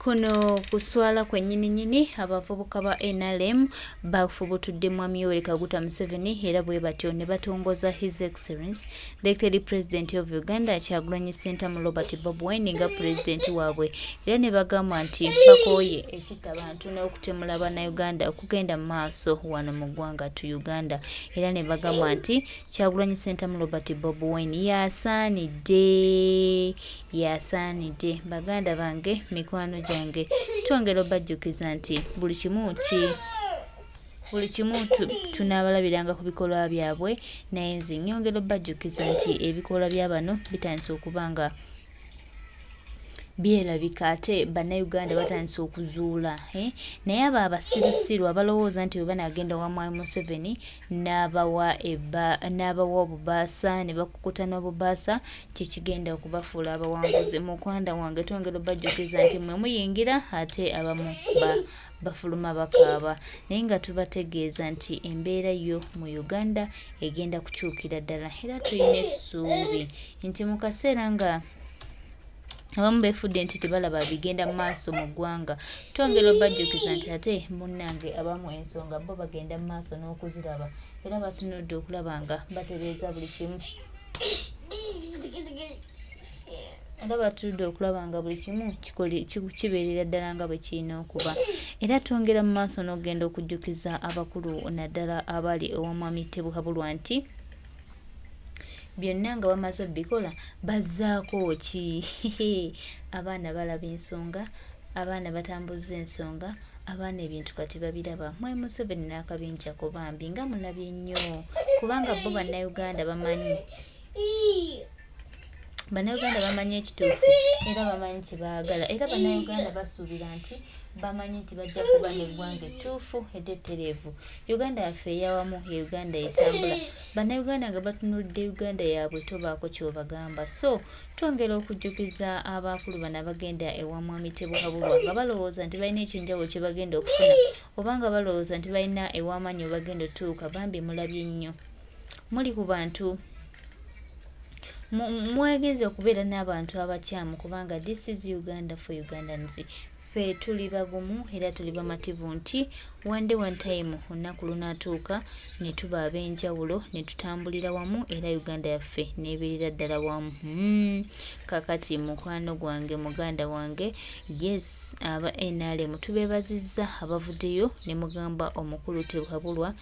Kuno kuswala kwennyini abavubuka ba NRM bafubutudde Mwami Yoweri Kaguta Museveni era bwe batyo ne batongoza His Excellency Elected President of Uganda Kyagulanyi Ssentamu Robert Bob Wine nga President waabwe era ne bagamba nti bakooye ekitta abantu n'okutemula Bannayuganda okugenda mu maaso wano mu ggwanga tu Uganda era ne bagamba nti Kyagulanyi Ssentamu Robert Bob Wine yasaanidde baganda bange mikwano jange twongera bajjukiza nti buli kimu tunaabalabiranga ku bikolwa byabwe naye nze nyongera bajjukiza nti ebikolwa bya bano bitandise okuba nga byerabika ate Bannayuganda batandise okuzuula naye abo abasirusiru abalowooza nti bwe banaagenda wa Mwami Museveni n'abawa obubaasa ne bakukuta n'obubaasa kyekigenda okubafuula abawanguzi. Mukwanda wange twongera bajjukiza nti mwe muyingira ate abamu bafuluma bakaaba naye nga tubategeeza nti embeera yo mu Uganda egenda kukyukira ddala era tulina essuubi nti mu kaseera nga abamu beefudde nti tebalaba bigenda mu maaso mu ggwanga twongera bajjukiza nti ate munnange abamu ensonga bo bagenda mu maaso n'okuziraba era batunudde okulaba nga batereeza buli kimu kibeerera ddala nga bwe kirina okuba era twongera mu maaso n'okugenda okujjukiza abakulu naddala abali ewa Mwami Tebukabulwa nti byonna nga bamaze obbikola bazzaako ki abaana balaba ensonga abaana batambuza ensonga abaana ebintu kati babiraba Mwami Museveni n'akabinjako bambi nga mulabye nnyo kubanga bo Bannayuganda bamanyi ekituufu era bamanyi kyebaagala era Bannayuganda basuubira nti bamanyi nti bajja kuba n'eggwanga ettuufu eddettereevu Uganda yaffe eyawamu ye Uganda etambula Bannayuganda nga batunulidde Uganda yaabwe tobaako ky'obagamba so twongera okujjukiza abakulu bano abagenda ewa Mwami Tebukabulwa nga balowooza nti balina ekyenjawulo kye bagenda okufuna oba nga balowooza nti balina ew'amaanyi we bagenda otuuka bambi mulabye nnyo muli ku bantu mwegenze okubeera n'abantu abakyamu kubanga this is Uganda for Ugandans ffe tuli bagumu era tuli bamativu nti one day one time olunaku lunaatuuka ne tuba ab'enjawulo ne tutambulira wamu era Uganda yaffe n'ebeerera ddala wamu kakati mukwano gwange muganda wange yes aba NRM tubeebazizza abavuddeyo ne mugamba omukulu Tebukabulwa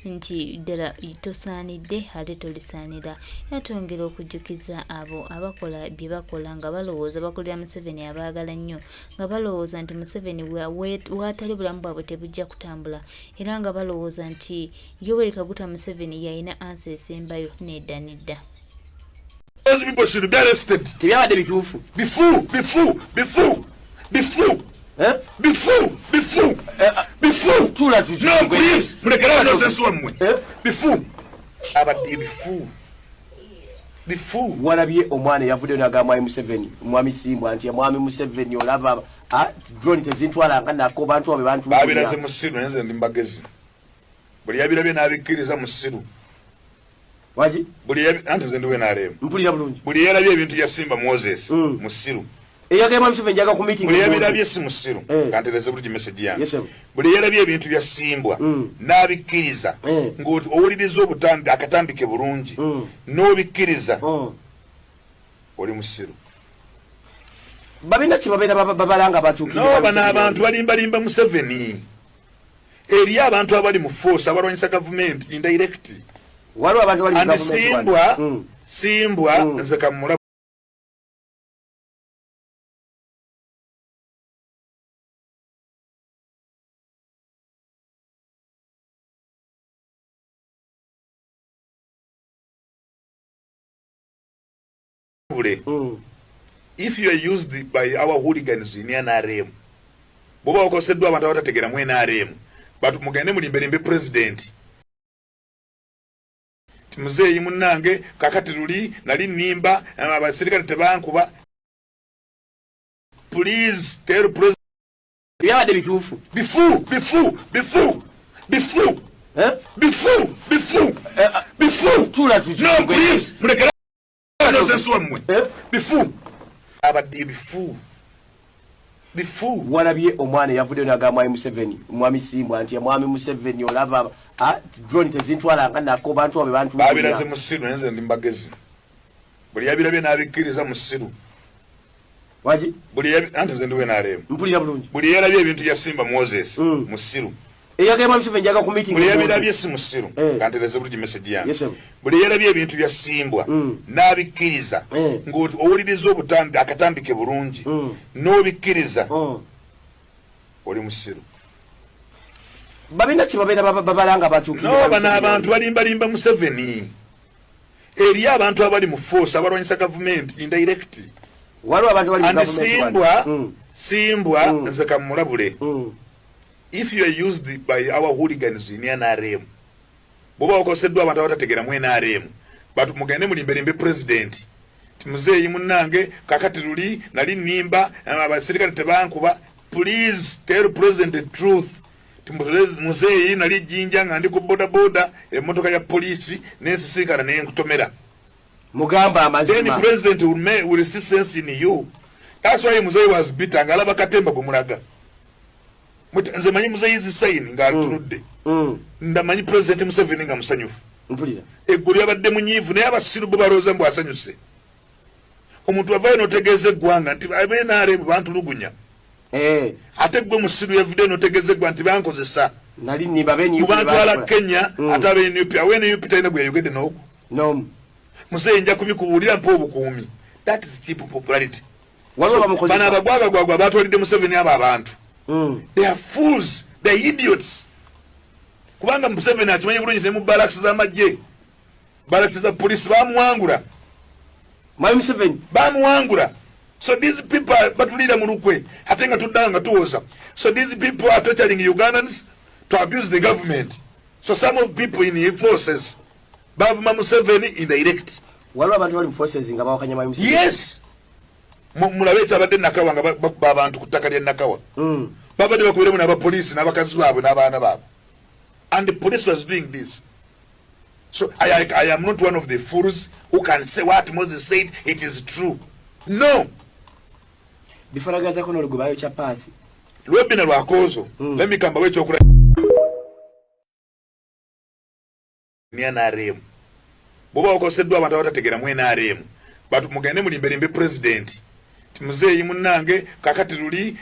nti ddala tosaanidde ate tolisaanira era twongera okujjukiza abo abakola bye bakola nga balowooza bakolera Museveni abaagala nnyo nga balowooza nti Museveni waatali bulamu bwabwe tebujja kutambula era nga balowooza nti Yoweri Kaguta Museveni yalina ansa esembayo nedda Those people should be arrested. Tebyabadde bituufu. Before. Tula tuju. No, please. Mulekera nonsense wamwe. Before. Abadde before. Walabye omwana yavudde n'agamba Mwami Museveni, Mwami Simbwa nti Mwami Museveni olaba drone tezintwalanga nako bantu abe bantu. Babiraze musiru nze ndi mbagezi. Buli yabirabye n'abikkiriza musiru. Waji? Buli anti nze ndiwe NRM. Mpulira bulungi. Buli yarabye ebintu bya Simba Moses musiru. Eyagamba Museveni jaga ku meeting. Buli yabirabye si musiru. Kantereze bulungi message yange. Yes sir. Buli yarabye ebintu bya Simbwa n'abikkiriza ng'oti owuliriza obutambi akatambike bulungi n'obikkiriza oli musiru. Babina kibabeera babalanga batuukira. No bana abantu balimbalimba Museveni. Eri abantu abali mu force abalwanyisa government indirect. Waliwo abantu bali mu government. Simbwa nze kamula if you are used by our hooligans in NRM boba okoseddwa abantu abatategera mu NRM but mugende mulimberimbe president timuzeeyi munnange kakati luli nali nimba abasirikale tebankuba please tell president byabadde bituufu before Before. Tula tuju. No, please. nonsense wamwe bifu abadde bifu walabye omwana yavudde n'agamba mwami Museveni mwami Simbwa nti mwami Museveni olaba drone tezintwala nga nako bantu abe bantu babiraze musiru nenze ndi mbagezi buli yabirabye n'abikkiriza musiru waji buli anze ndiwe n'aremu mpulira bulungi buli yarabye ebintu bya Simba Moses musiru eyagamba Museveni jaga ku meeting buli yabirabye si musiru kantereze bulungi message yange yes buli yarabye ebintu bya Simbwa n'abikkiriza ng'oti owuliriza obutambi akatambike bulungi n'obikkiriza oli musiru babina kibabera babalanga batukira no bana abantu balimba Museveni eri abantu abali mu force abalwanyisa government indirect waliwo abantu bali mu government Simbwa nze kamulabule if you are used by our hooligans in NRM boba okoseddwa abantu abatategera mu NRM batu mugende mulimberimbe president timuzeeyi munnange kakati luli nali nimba abasirikale tebankuba please tell president the truth muzeeyi nali jinja nga ndi ku boda emotoka ya polisi n'ensisikana n'enkutomera mugamba amazima then president will see sense in you. That's why muzeeyi was bitter nga alaba katemba bwemulaga nze manyi muzeeyi izi sayini nga atunudde ndamanyi president Museveni nga musanyufu mpulira eggulu yabadde munyiivu naye abasiru bo balowooza mbu asanyuse omuntu avaayo n'otegeeza eggwanga nti abenaaremu bantulugunya ate gwe musiru yavudde n'otegeeza eggwanga nti bankozesa nali nimba benyi mubantwala Kenya ate ab'NUP aw'NUP talina gwe yayogedde n'oku muzeeyi nja kubikubuulira mpa obukuumi. That is cheap popularity. Bano abagwagagwagwa batwalidde Museveni abo abantu they are fools, they are idiots. Kubanga Museveni akimanyi bulungi ne mu barracks z'amagye barracks za police bamuwangula Museveni bamuwangula. So these people batulira mu lukwe ate nga tuddanga nga tuwoza. So these people are torturing Ugandans to abuse the government. So some of people in the forces bavuma Museveni indirect. Waliwo abantu bali mu forces nga bawakanya Museveni. Yes. Mulabe kyabadde Nakawa nga babantu ku ttaka lya Nakawa babadde bakubiremu n'abapoliisi n'abakazi baabwe n'abaana baabwe, and the police was doing this. So I am not one of the fools who can say what Moses said it is true. No. Bifaragaza kono lugubayo cha pasi lwebina lwakozo let me kamba wecho okula NRM boba okoseddwa abantu abatategera mu NRM batu mugende mulimberimbe president timuzeeyi munnange kakati luli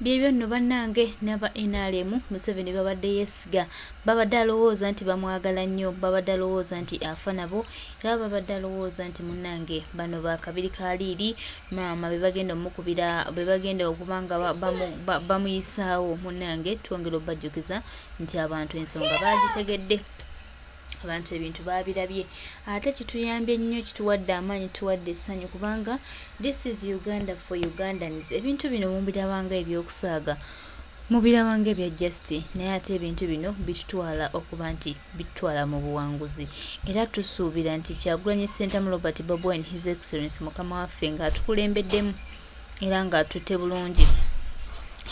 byebyo nno bannange n'aba NRM Museveni babadde yesiga babadde alowooza nti bamwagala nnyo babadde alowooza nti afa nabo era babadde alowooza nti munnange bano bakabiri kaliiri maama bebagenda omukubira bebagenda okubanga bamuyisaawo munnange twongera obajjukiza nti abantu ensonga bagitegedde abantu ebintu babirabye ate kituyambye nnyo kituwadde amaanyi tuwadde essanyu kubanga this is Uganda for Ugandans. Ebintu bino mubirabanga ebyokusaaga mubirabanga ebya justi naye ate ebintu bino bitutwala okuba nti bitutwala mu buwanguzi era tusuubira nti Kyagulanyi Ssentamu Robert Babu and His Excellency mukama waffe ng'atukulembeddemu era ng'atutte bulungi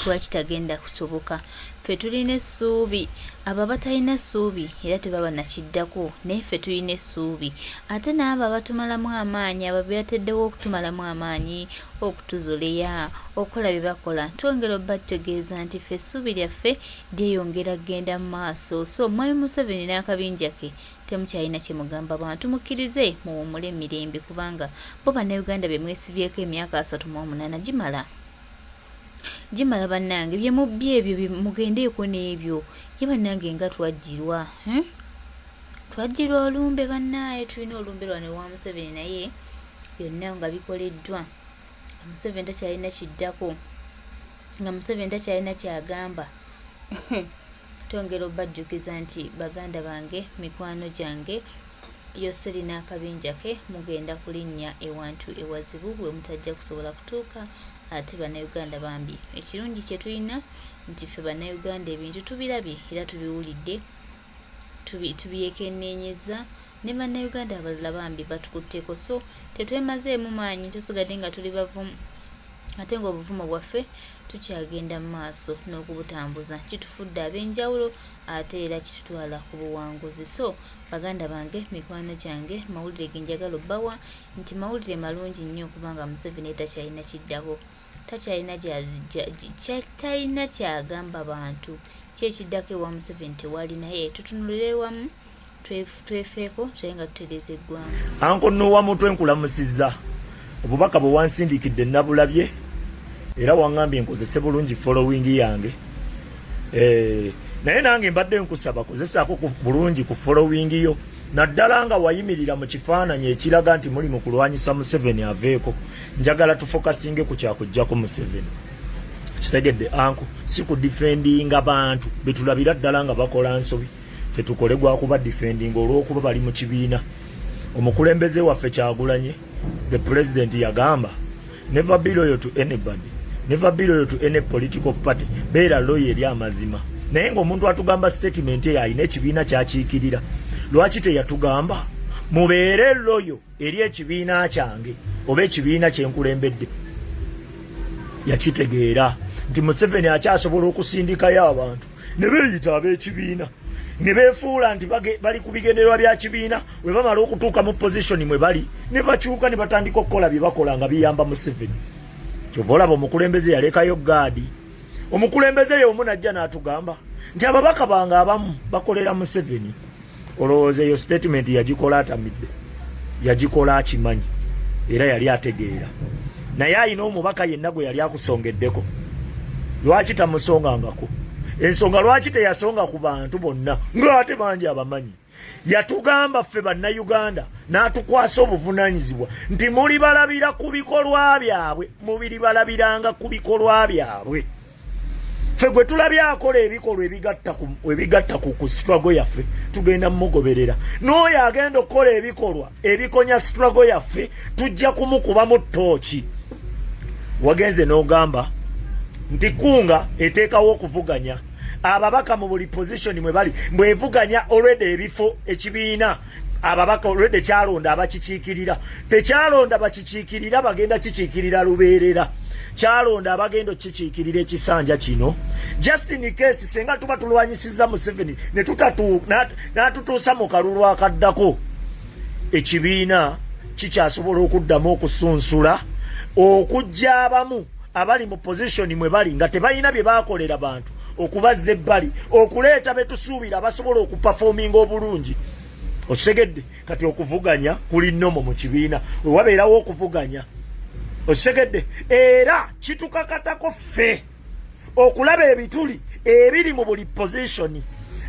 kuba kitagenda kusoboka. Ffe tulina essuubi abo abatalina essuubi era tebaba nakiddako naye ffe tulina essuubi ate n'abo abatumalamu amaanyi abo bebateddewo okutumalamu amaanyi okutuzoleya okukola bye bakola twongera obbategeeza nti ffe essuubi lyaffe lyeyongera kgenda mu maaso. So mwami Museveni n'akabinja ke temukyalina kye mugamba bantu mukkirize muwummule emirembe kubanga bo bannayuganda be mwesibyeko emyaka 38 gimala bannange bye mubbi ebyo mugendeeko n'ebyo ye bannange nga twajjirwa olumbe bannaaye tulina olumbe lwane wa Museveni naye byonna nga bikoleddwa Museveni takyalina kiddako nga Museveni takyalina kyagamba tongera obajjukiza nti baganda bange mikwano gyange Yoseri n'akabinja ke mugenda kulinnya ewantu ewazibu bwe mutajja kusobola kutuuka ate bannayuganda bambi ekirungi kye tulina nti ffe bannayuganda ebintu tubirabye era tubiwulidde tubyekennenyeza ne bannayuganda abalala bambi batukutteko. So tetwemazeemu maanyi tusigadde nga tuli bavumu ate ng'obuvumo bwaffe tukyagenda mu maaso n'okubutambuza kitufudde ab'enjawulo ate era kitutwala ku buwanguzi. So baganda bange, mikwano gyange, mawulire ge njagala obbawa nti mawulire malungi nnyo kubanga Museveni takyalina kiddako, takyalina kyagamba bantu. Kyekiddako ewa Museveni tewali, naye tutunulire wamu twefeeko tulabe nga tutereeza eggwanga. Anko Nowa Mutwe nkulamusizza obubaka bwe wansindikidde nabulabye era wangambye nkozese bulungi following yange. Naye nange mbadde nkusaba kozesaako bulungi ku following yo, naddala nga wayimirira mu kifaananyi ekiraga nti muli mu kulwanyisa Museveni aveeko. Njagala tufokasinge ku kyakujjako Museveni. Kitegedde anko, si ku defendinga bantu betulabira ddala nga bakola nsobi, ffe tukole gwa kuba defending olw'okuba bali mu kibiina. Omukulembeze waffe Kyagulanyi, the president, yagamba never be loyal to anybody, never be loyal to any political party, beera loyal eri amazima. Naye ng'omuntu atugamba statement eyo alina ekibiina kyakiikirira, lwaki teyatugamba mubeere loyal eri ekibiina kyange oba ekibiina kyenkulembedde? Yakitegeera nti Museveni akyasobola okusindikayo abantu ne beeyita ab'ekibiina, ne beefuula nti bali ku bigendererwa bya kibiina, we bamala okutuuka mu position mwe bali ne bakyuka ne batandika okukola bye bakola nga biyamba Museveni. Kyova olaba omukulembeze yalekayo gaadi. Omukulembeze y'omu najja n'atugamba nti ababaka bange abamu bakolera Museveni. Olowooza eyo statement yagikola atamidde, yagikola akimanyi era yali ategeera. Naye alina omubaka yenna gwe yali akusongeddeko. Lwaki tamusongangako? Ensonga lwaki teyasonga ku bantu bonna ng'ate bangi abamanyi? Yatugamba ffe bannayuganda n'atukwasa obuvunaanyizibwa nti muli balabira ku bikolwa byabwe, mubiri balabiranga ku bikolwa byabwe. Ffe gwe tulabye akola ebikolwa ebigatta ku struggle yaffe tugenda mmugoberera, n'oyo agenda okukola ebikolwa ebikonya struggle yaffe tujja kumukuba mu ttooki. Wagenze n'ogamba nti kunga eteekawo okuvuganya ababaka mu buli position mwe bali, bwevuganya already ebifo ekibiina ababaka already kyalonda abakikiikirira. Tekyalonda bakikiikirira bagenda kikiikirira lubeerera, kyalonda abagenda kikiikirira ekisanja kino. Just in case senga tuba tulwanyisiza Museveni ne n'atutuusa mu kalulu akaddako, ekibiina kikyasobola okuddamu okusunsula okujja abamu abali mu position mwe bali nga tebalina bye bakolera bantu, okubazza ebbali, okuleeta betusuubira abasobola okuperforminga obulungi. Osegedde kati okuvuganya kuli nnomo mu kibiina, we wabeerawo okuvuganya. Osegedde era kitukakatako ffe okulaba ebituli ebiri mu buli position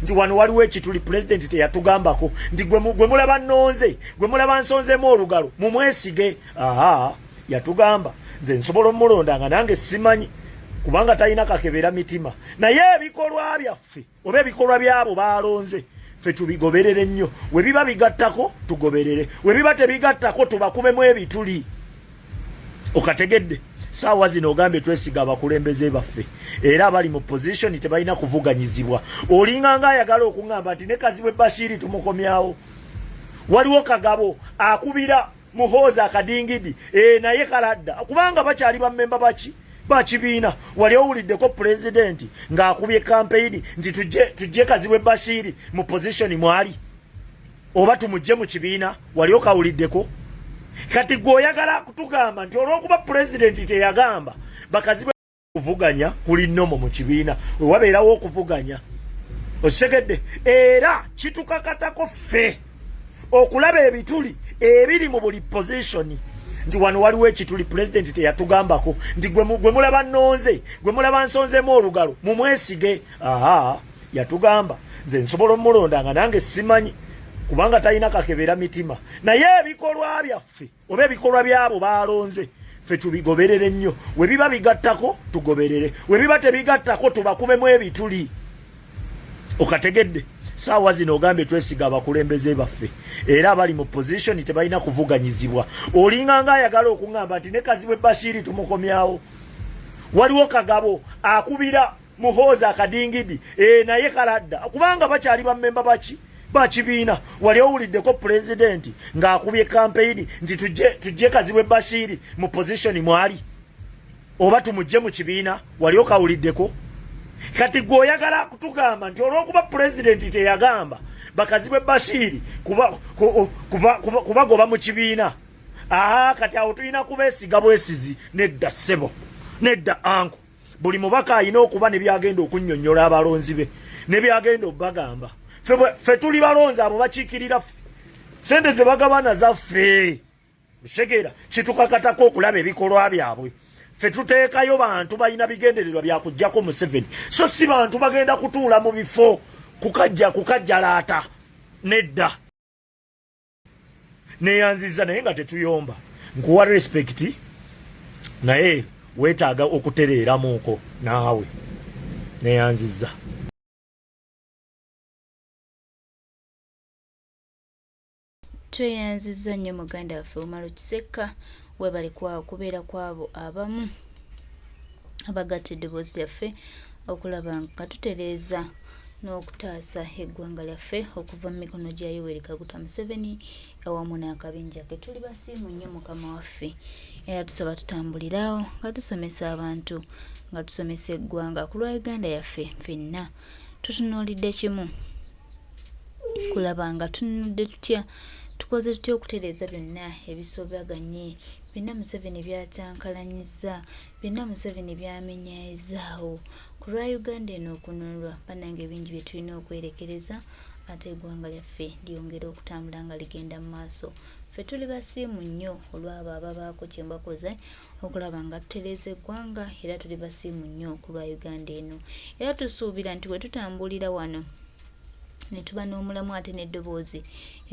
nti wano waliwo ekituli president teyatugambako nti gwe mulaba nnonze, gwe mulaba nsonzemu olugalo mumwesige. Aha, yatugamba nze nsobola omulonda nga nange simanyi kubanga talina kakebera mitima, naye ebikolwa byaffe oba ebikolwa byabo balonze ffe tubigoberere nnyo. We biba bigattako tugoberere, we biba tebigattako tubakubemu ebituli. Okategedde saawa zino ogambe twesiga abakulembeze baffe era abali mu position tebalina kuvuganyizibwa. Olinga nga ayagala okuŋŋamba nti ne Kazibwe Bashiri tumukomyawo. Waliwo Kagabo akubira Muhoozi akadingidi naye kaladda kubanga bakyali bammemba bakibiina. Wali owuliddeko president ng'akubye campaign nti tujje Kazibwe Bashiri mu position mwali oba tumujje mu kibiina? Wali okawuliddeko? Kati gwe oyagala kutugamba nti olw'okuba president teyagamba Bakazibwe kuvuganya kuli nnomo mu kibiina, we wabeerawo okuvuganya. Osegedde era kitukakatako ffe okulaba ebituli ebiri mu buli position nti wano waliwo ekituli president teyatugambako nti gwe mulaba nnonze, gwe mulaba nsonzemu olugalo mumwesige. Aha, yatugamba nze nsobola omulonda nga nange simanyi kubanga talina kakebera mitima, naye ebikolwa byaffe oba ebikolwa byabo balonze ffe tubigoberere nnyo. We biba bigattako tugoberere, we biba tebigattako tubakubemu ebituli. Okategedde saawa zino ogambe twesiga abakulembeze baffe era abali mu position tebalina kuvuganyizibwa. Olinga nga ayagala okuŋŋamba nti ne Kazibwe Bashiri tumukomyawo. Waliwo Kagabo akubira Muhoozi akadingidi naye kaladda kubanga bakyali bammemba bakibiina. Wali owuliddeko president ng'akubye campaign nti tujje Kazibwe Bashiri mu position mwali oba tumujje mu kibiina wali okawuliddeko kati gwe oyagala kutugamba nti olw'okuba pulezidenti teyagamba bakazibwe Bashiri kubagoba mu kibiina kati awo tulina kubeesiga bwesizi nedda ssebo nedda anko buli mubaka alina okuba ne byagenda okunnyonnyola abalonzi be ne byagenda obbagamba ffe tuli balonzi abo bakiikirira sente ze bagabana zaffe bishegera kitukakatako okulaba ebikolwa byabwe ffe tuteekayo bantu balina bigendererwa byakuggyako Museveni so si bantu bagenda kutuula mu bifo kukajjalaata nedda neyanziza naye nga tetuyomba nkuwa respect naye weetaaga okutereeramuuko naawe neyanziza tweyanziza nnyo muganda waffe Omaro Kiseka webali kubeera kwabo abamu abagatta eddoboozi lyaffe okulaba nga tutereeza n'okutaasa eggwanga lyaffe okuva mu mikono gya Yoweri Kaguta Museveni awamu n'akabinja ke. Tuli basiimu nnyo mukama waffe era tusaba tutambulirawo nga tusomesa abantu nga tusomesa eggwanga ku lwa Uganda yaffe ffenna tutunuulidde kimu kulaba nga tunudde tutya tukoze tutya okutereeza byonna ebisobaganye byonna Museveni byatankalaanyizza byonna Museveni byamenyaayizaawo ku lwa Uganda eno okununulwa bannange bingi bye tulina okwerekereza ate eggwanga lyaffe lyongera okutambula nga ligenda mu maaso. Ffe tuli basiimu nnyo olw'abo ababaako Kyebakoze okulaba nga tutereeza eggwanga era tuli basiimu nnyo ku lwa Uganda eno era tusuubira nti bwe tutambulira wano ne tuba n'omulamu ate n'eddoboozi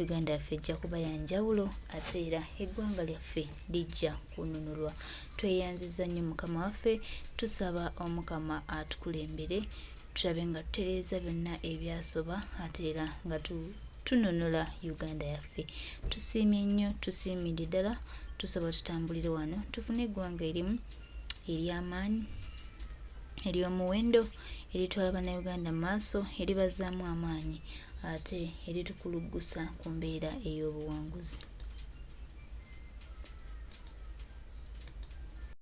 Uganda yaffe ejja kuba ya njawulo ate era eggwanga lyaffe lijja kununulwa. Tweyanziza nnyo mukama waffe tusaba omukama atukulembere tulabe nga tutereeza byonna ebyasoba ate era nga tununula Uganda yaffe. Tusiimye nnyo tusiimidde ddala tusaba tutambulire wano tufune eggwanga erimu ery'amaanyi ery'omuwendo eritwala bannayuganda mu maaso eribazaamu amaanyi ate eritukulugusa ku mbeera ey'obuwanguzi.